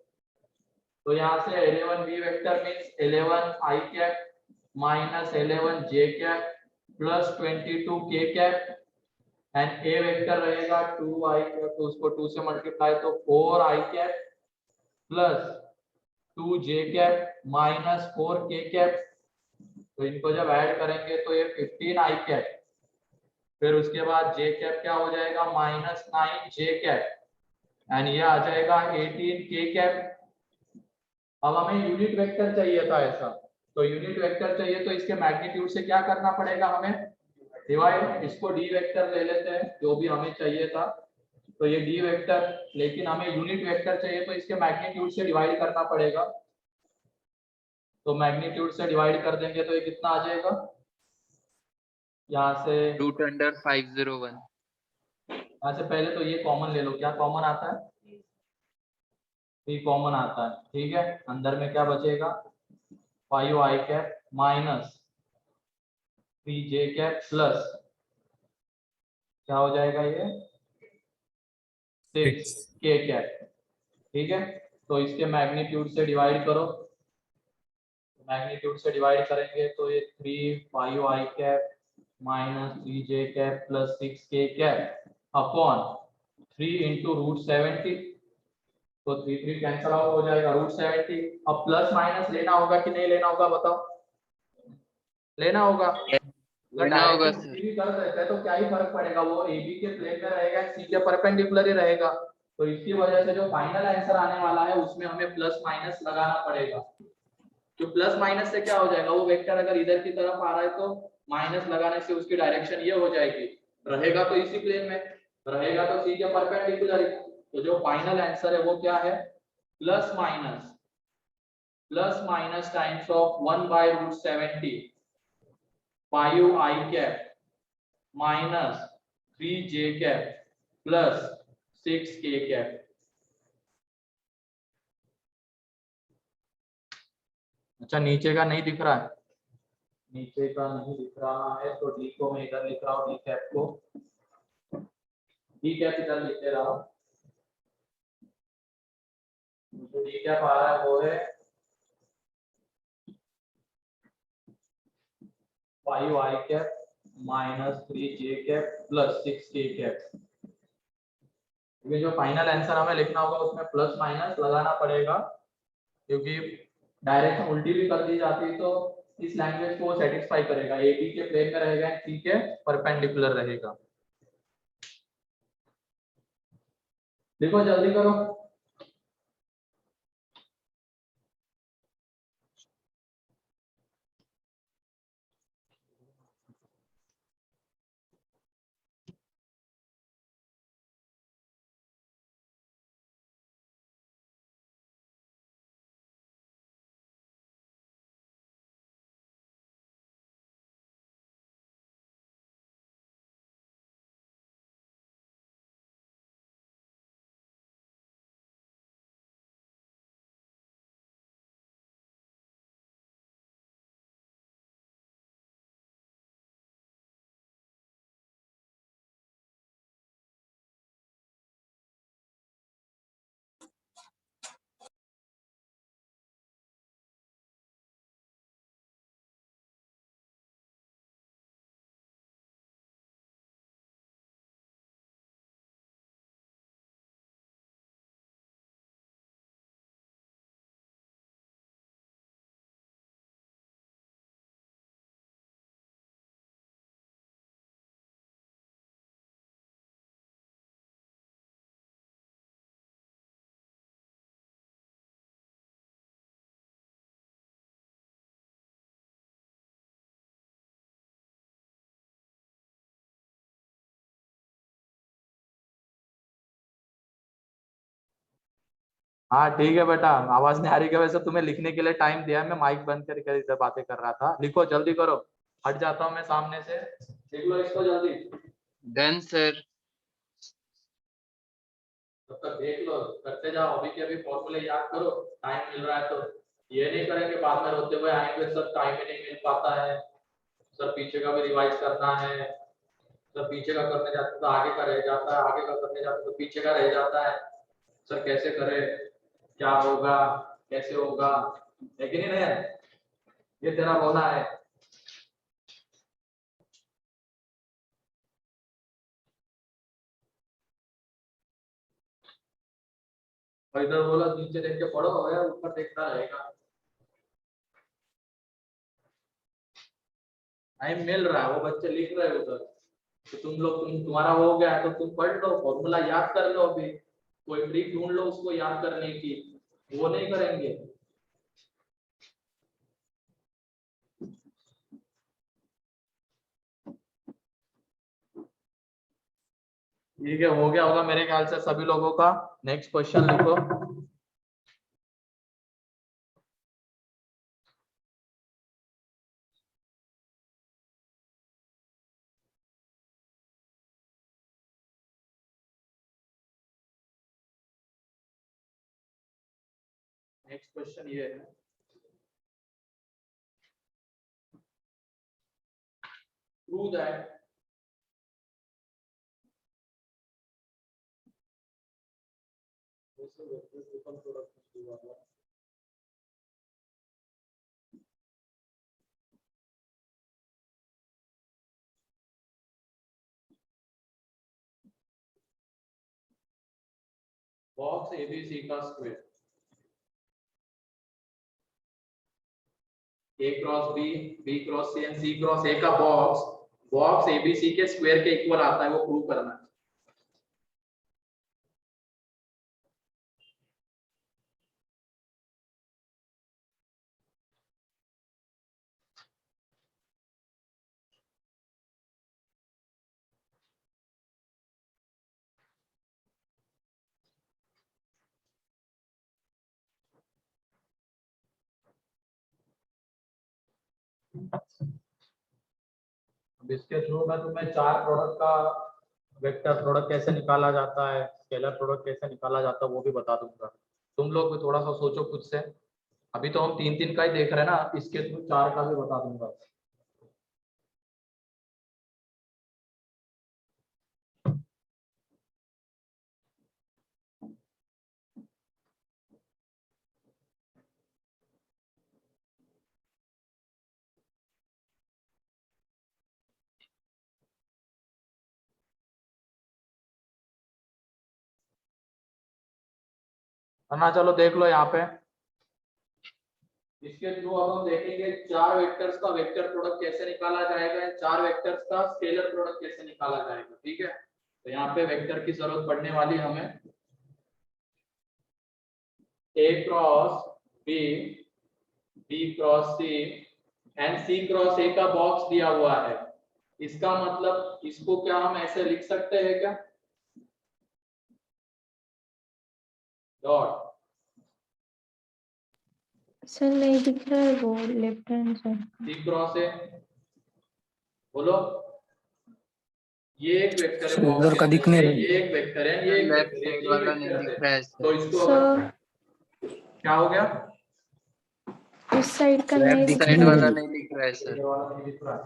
तो यहाँ से 11 बी वेक्टर मीन्स 11 आई कैप माइनस 11 जे कैप प्लस 22 के कैप, एंड ए वेक्टर रहेगा 2 आई कैप, तो उसको 2 से मल्टीप्लाई तो 4 आई कैप प्लस 2 जे कैप माइनस 4 के कैप, तो इनको जब ऐड करेंगे तो ये 15 आई कैप, फिर उसके बाद जे कैप क्या हो जाएगा माइनस 9 जे कैप, एंड ये आ जाएगा 18 के कैप। अब हमें यूनिट वेक्टर चाहिए था ऐसा, तो यूनिट वेक्टर चाहिए तो इसके मैग्नीट्यूड से क्या करना पड़ेगा हमें, डिवाइड, इसको डी वेक्टर ले लेते हैं जो भी हमें चाहिए था, तो ये डी वेक्टर, लेकिन हमें यूनिट वेक्टर चाहिए तो इसके मैग्नीट्यूड से डिवाइड करना पड़ेगा, तो मैग्नीट्यूड से डिवाइड कर देंगे तो ये कितना आ जाएगा, यहाँ से रूट अंडर 501। यहाँ से पहले तो ये कॉमन ले लो, क्या कॉमन आता है, ये कॉमन आता है, ठीक है, अंदर में क्या बचेगा 5 आई कैप माइनस 3 जे कैप प्लस क्या हो जाएगा ये 6 के कैप, ठीक है। तो इसके मैग्नीट्यूड से डिवाइड करो, मैग्नीट्यूड से डिवाइड करेंगे तो ये 3 5 आई कैप माइनस 3 जे कैप प्लस 6 के कैप अपॉन 3 इंटू रूट 70, तो 3 कैंसल आउट हो जाएगा रूट 70। अब प्लस माइनस लेना होगा कि नहीं लेना होगा बताओ, लेना होगा, अगर लेना होगा डायरेक्टली सर। किसी भी कर देते हैं तो क्या ही फर्क पड़ेगा, वो ए बी के प्लेन में रहेगा, सी के परपेंडिकुलर ही रहेगा, तो इसकी वजह से जो फाइनल आंसर आने वाला है उसमें हमें प्लस माइनस लगाना पड़ेगा। तो प्लस माइनस से क्या हो जाएगा, वो वेक्टर अगर इधर की तरफ आ रहा है तो माइनस लगाने से उसकी डायरेक्शन ये हो जाएगी, रहेगा तो इसी प्लेन में, रहेगा तो सी के परपेंडिकुलर, तो जो फाइनल आंसर है वो क्या है plus minus times of 1/√70 5 I cap minus 3 J cap plus 6 के कैप। अच्छा नीचे का नहीं दिख रहा है, नीचे का नहीं दिख रहा है तो डी को मैं इधर लिख रहा हूँ, डी कैप को, डी कैप इधर लिखते रहा, जो डी कैप आ रहा है वो है 5 आई कैप माइनस 3 जे कैप प्लस 6 के कैप। ये जो फाइनल आंसर हमें लिखना होगा उसमें प्लस माइनस लगाना पड़ेगा, क्योंकि डायरेक्शन उल्टी भी कर दी जाती तो इस लैंग्वेज को सेटिस्फाई करेगा, ए बी के प्लेन में रहेगा, सी के परपेंडिकुलर रहेगा। देखो जल्दी करो। हाँ ठीक है बेटा, आवाज नहीं आ रही क्या? वैसे तुम्हें लिखने के लिए टाइम दिया है, मैं माइक बंद करके इधर बातें कर रहा था। लिखो जल्दी करो, हट जाता हूँ मैं सामने से। लिख लो इसको जल्दी। Done sir. तब तक देख लो, करते जाओ, अभी के अभी फॉर्मूले याद करो, टाइम मिल रहा है तो। ये नहीं करेंगे बाद में रोते हुए आएंगे सर टाइम ही नहीं मिल पाता है, सर पीछे का भी रिवाइज करना है, सर पीछे का करने जाते तो आगे का रह जाता है, आगे का करने जाते तो पीछे का रह जाता है, सर कैसे करें, क्या होगा, कैसे होगा, है कि नहीं नयन? ये तेरा होना है। और इधर बोला नीचे देख के पढ़ो या ऊपर देखता रहेगा? टाइम मिल रहा है, वो बच्चे लिख रहे हैं उधर, तो तुम्हारा हो गया है तो तुम पढ़ लो, फॉर्मूला याद कर लो, अभी कोई ट्रिक ढूंढ लो उसको याद करने की, वो नहीं करेंगे। ठीक है, हो गया होगा मेरे ख्याल से सभी लोगों का। नेक्स्ट क्वेश्चन लिखो। नेक्स्ट क्वेश्चन ये है, प्रूव दैट बॉक्स एबीसी का square A cross B, B cross C and C cross A का बॉक्स एबीसी के स्क्वायर के इक्वल आता है, वो प्रूव करना है। अब इसके थ्रू मैं तुम्हें चार प्रोडक्ट का वेक्टर प्रोडक्ट कैसे निकाला जाता है, स्केलर प्रोडक्ट कैसे निकाला जाता है वो भी बता दूंगा। तुम लोग भी थोड़ा सा सोचो खुद से। अभी तो हम तीन तीन का ही देख रहे हैं ना, इसके थ्रू चार का भी बता दूंगा। है ना? चलो देख लो यहाँ पे, इसके थ्रू अब हम देखेंगे चार वेक्टर्स का वेक्टर प्रोडक्ट कैसे निकाला जाएगा, चार वेक्टर्स का स्केलर प्रोडक्ट कैसे निकाला जाएगा। ठीक है, तो यहाँ पे वेक्टर की जरूरत पड़ने वाली हमें। A cross B, B cross C and C cross A का बॉक्स दिया हुआ है। इसका मतलब इसको क्या हम ऐसे लिख सकते हैं क्या, डॉट सर नहीं दिख रहा है वो left hand side. C cross A, बोलो। ये एक वेक्टर है बॉक्स उधर के का अंदर दिखने से, रही। ये एक वेक्टर है, ये एक लेफ्ट वेक्टर है, साइड तीन वाला नहीं वेक्टर दिख है। रहा है सर। तो इसको सर क्या हो गया, उस साइड का नहीं लेफ्ट दिख साइड रहा वाला है। नहीं दिख रहा है सर। ये वाला नहीं दिख रहा है,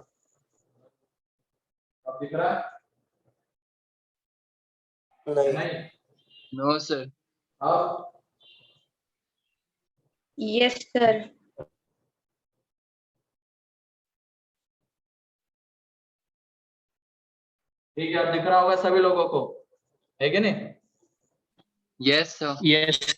अब दिख रहा है? नहीं। No sir. अब यस सर। ठीक है, अब दिख रहा होगा सभी लोगों को, है कि नहीं? Yes sir. यस।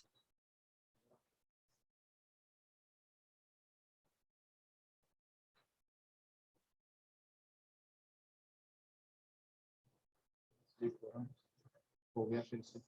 हो गया फिर से।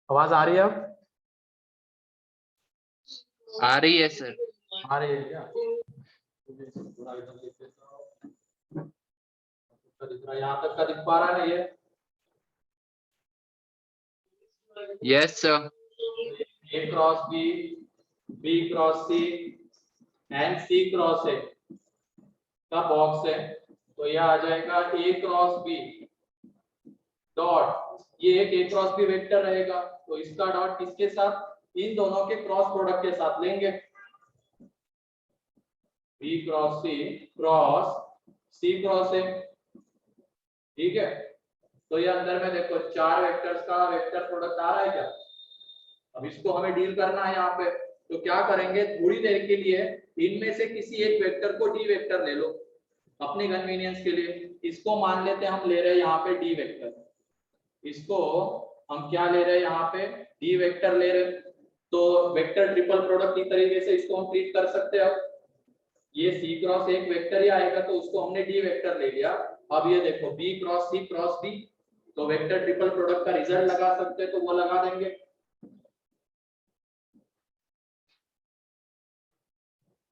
आवाज आ रही है अब? आ रही है सर। आ रही है क्या? पूरा एकदम लिख देता हूँ। दिख रहा है, यहाँ तक का दिख पा रहा है ये? Yes sir. A cross B cross C and C cross A का बॉक्स है, तो यह आ जाएगा ए क्रॉस बी डॉट, ये एक ए क्रॉस बी वेक्टर रहेगा, तो इसका डॉट किसके साथ? इन दोनों के क्रॉस प्रोडक्ट के साथ लेंगे। B cross C cross A, ठीक है। तो ये अंदर में देखो चार वेक्टर्स का वेक्टर प्रोडक्ट आ रहा है क्या? अब इसको हमें डील करना है यहाँ पे, तो क्या करेंगे, थोड़ी देर के लिए इनमें से किसी एक वेक्टर को डी वेक्टर ले लो अपने कन्वीनियंस के लिए। इसको मान लेते हैं हम ले रहे हैं यहाँ पे डी वेक्टर, इसको हम क्या ले रहे हैं यहाँ पे, डी वेक्टर ले रहे हैं। तो वेक्टर ट्रिपल प्रोडक्ट की तरीके से इसको हम ट्रीट कर सकते हैं। ये सी क्रॉस एक वेक्टर ही आएगा, तो उसको हमने डी वेक्टर ले लिया। अब ये देखो बी क्रॉस डी, तो वेक्टर ट्रिपल प्रोडक्ट का रिजल्ट लगा सकते हैं, तो वो लगा देंगे।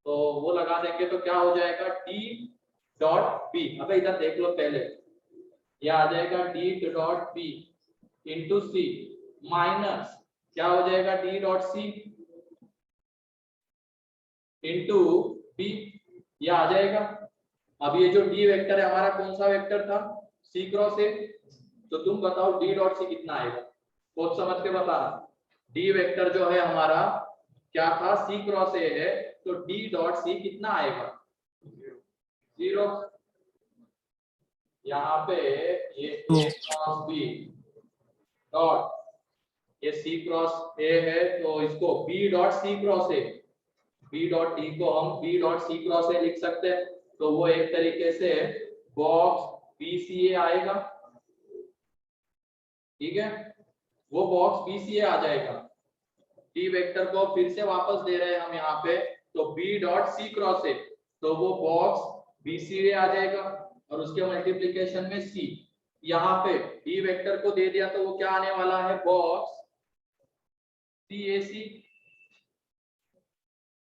तो वो लगा देंगे तो क्या हो जाएगा, डी डॉट बी, अब इधर देख लो पहले, ये आ जाएगा D dot B into C minus क्या हो जाएगा, D dot C into B, ये आ जाएगा। अब ये जो डी वेक्टर है हमारा कौन सा वेक्टर था, सी क्रॉस ए, तो तुम बताओ डी डॉट सी कितना आएगा, बहुत समझ के बताना। डी वेक्टर जो है हमारा क्या था, सी क्रॉस ए है, तो डी डॉट सी कितना आएगा, 0। यहाँ पे ये ए क्रॉस बी डॉट, ये सी क्रॉस ए है, तो इसको B dot C cross A, B dot D को हम B dot C cross A लिख सकते हैं, तो वो एक तरीके से बॉक्स बीसीए आएगा, ठीक है। वो बॉक्स बीसीए आ जाएगा, डी वेक्टर को फिर से वापस दे रहे हैं हम यहाँ पे, तो B dot C cross A, तो वो बॉक्स बीसीए आ जाएगा, और उसके मल्टीप्लीकेशन में सी, यहाँ पे डी वेक्टर को दे दिया, तो वो क्या आने वाला है, बॉक्स सी ए सी,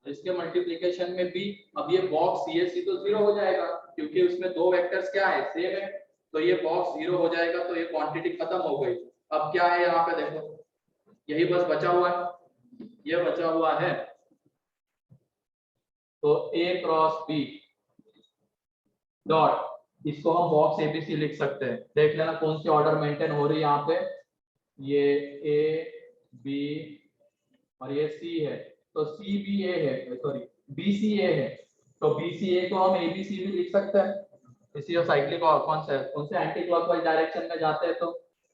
इसके मल्टीप्लिकेशन में बी। अब ये बॉक्स सी ए सी तो 0 हो जाएगा, क्योंकि उसमें दो वेक्टर्स क्या है, सेम है, तो ये बॉक्स 0 हो जाएगा, तो ये क्वांटिटी खत्म हो गई। अब क्या है यहाँ पे देखो, यही बस बचा हुआ है, ये बचा हुआ है, तो ए क्रॉस बी डॉट, इसको हम बॉक्स एबीसी लिख सकते हैं। देख लेना कौन सी ऑर्डर मेंटेन हो रही है यहाँ पे, ये ए बी और ये सी है, तो सी बी ए है, सॉरी बी सी ए है, तो बी सी ए को हम ए बी सी भी लिख सकते हैं। इसी जो साइक्लिक कौन से एंटी क्लॉकवाइज डायरेक्शन में जाते हैं,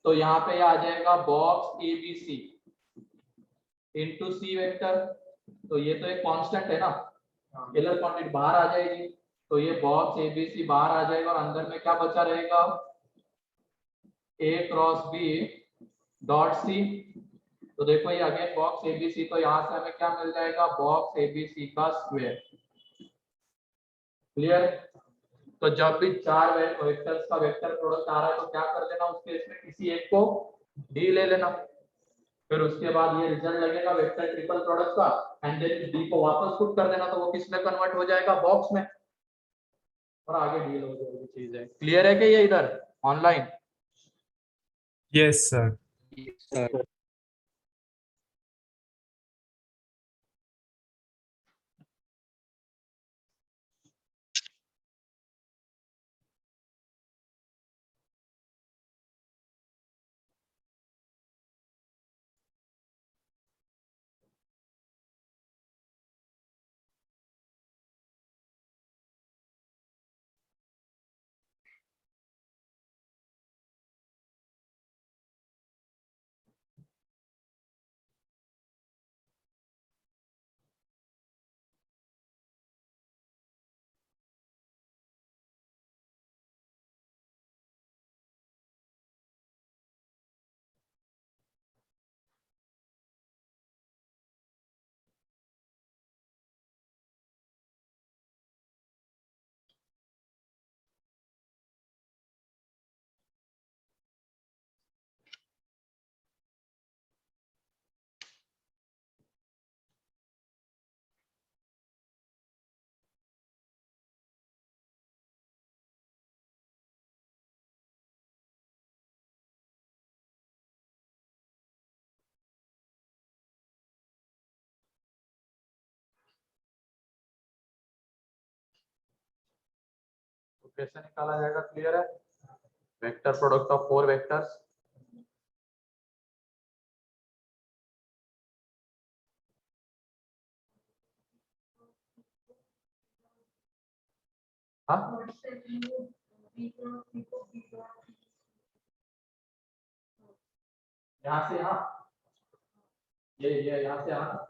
तो यहाँ पे आ जाएगा box A B C into C vector, तो ये तो एक कांस्टेंट है ना, स्केलर क्वांटिटी बाहर आ जाएगी, तो ये बॉक्स ए बी सी बाहर आ जाएगा, और अंदर में क्या बचा रहेगा, ए क्रॉस बी डॉट सी, तो देखो ये अगेन बॉक्स एबीसी, तो यहाँ से हमें क्या मिल जाएगा, बॉक्स एबीसी का स्क्वायर। क्लियर? तो जब भी चार वेक्टर्स का वेक्टर प्रोडक्ट आ रहा है, तो क्या कर देना, उसके इसमें किसी एक को डी ले लेना, फिर उसके बाद ये रिजल्ट लगेगा वेक्टर ट्रिपल प्रोडक्ट का, एंड देन डी को वापस पुट कर देना, तो वो किस में कन्वर्ट हो जाएगा, बॉक्स में, और आगे डील हो जाएगी चीजें। क्लियर है कि ये इधर ऑनलाइन? Yes, sir. सर कैसे निकाला जाएगा, क्लियर है? Vector product of 4 vectors. हाँ, यहाँ से यहाँ, ये यहाँ से यहाँ।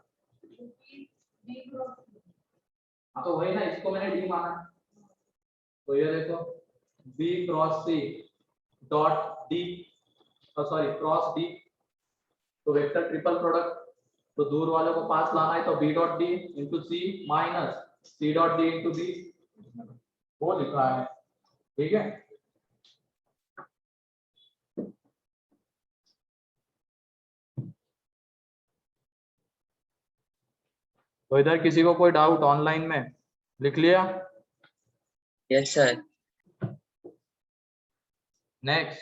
हाँ तो वही ना, इसको मैंने डी माना। तो ये देखो B cross C dot D, sorry cross D, तो वेक्टर ट्रिपल प्रोडक्ट, तो दूर वालों को पास लाना है, तो B dot D into C minus C dot D into B, वो लिखा है, ठीक है। तो इधर किसी को कोई डाउट ऑनलाइन में, लिख लिया? Yes sir. नेक्स्ट,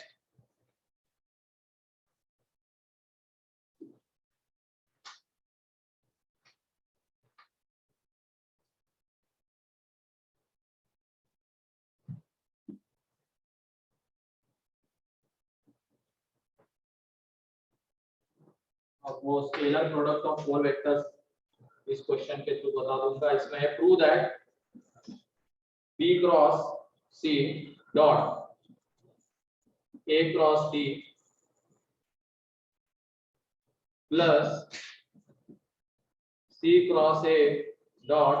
अब वो स्केलर प्रोडक्ट ऑफ 4 वेक्टर्स इस क्वेश्चन के थ्रू बता दूंगा। इसमें है prove that B cross C dot A cross D plus C cross A dot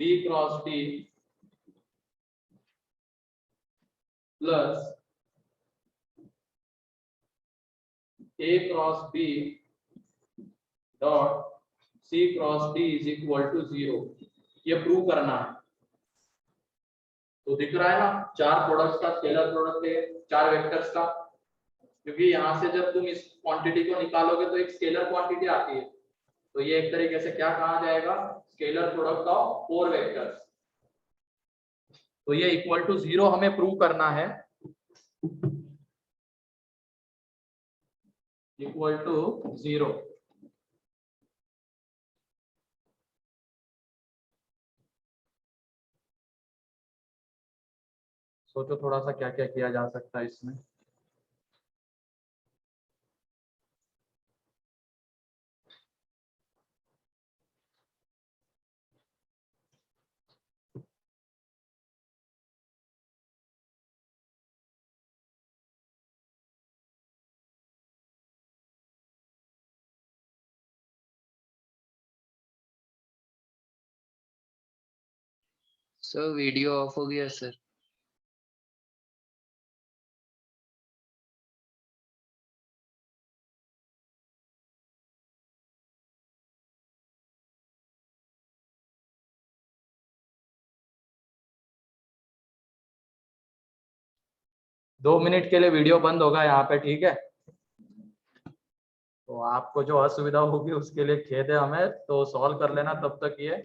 B cross D plus A cross B dot C cross D is equal to 0, ये prove करना है। तो दिख रहा है ना, 4 प्रोडक्ट्स का स्केलर प्रोडक्ट है 4 वेक्टर्स का, क्योंकि यहाँ से जब तुम इस क्वांटिटी को निकालोगे तो एक स्केलर क्वांटिटी आती है, तो ये एक तरीके से क्या कहा जाएगा, स्केलर प्रोडक्ट ऑफ 4 वेक्टर्स। तो ये इक्वल टू 0 हमें प्रूव करना है, इक्वल टू 0। सोचो थोड़ा सा क्या क्या किया जा सकता है इसमें। सर वीडियो ऑफ हो गया सर। दो मिनट के लिए वीडियो बंद होगा यहाँ पे, ठीक है। तो आपको जो असुविधा होगी उसके लिए खेद है हमें, तो सॉल्व कर लेना तब तक ये।